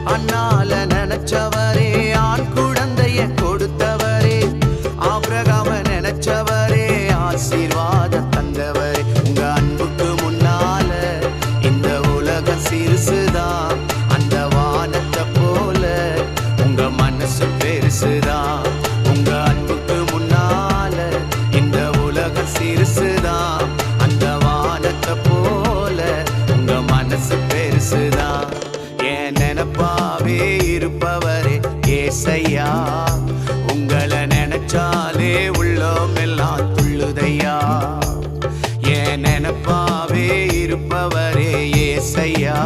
அண்ணால நினைச்சவரே, ஆண் குழந்தைய கொடுத்தவரே, ஆபிரகாம நினைச்சவரே, ஆசீர்வாதம் தந்தவரே. உங்க அன்புக்கு முன்னால இந்த உலகம் சிறுசுதான், அந்த வானத்தை போல உங்க மனசு பெருசுதான். உங்க அன்புக்கு முன்னால இந்த உலகம் சிறுசுதான், அந்த வானத்தை போல உங்க மனசு பெருசுதான். என் நினைப்பாவே இருப்பவரே ஏசையா, உங்களை நினைச்சாலே உள்ளம் எல்லாம் துள்ளுதையா. என் நினைப்பாவே இருப்பவரே ஏசையா,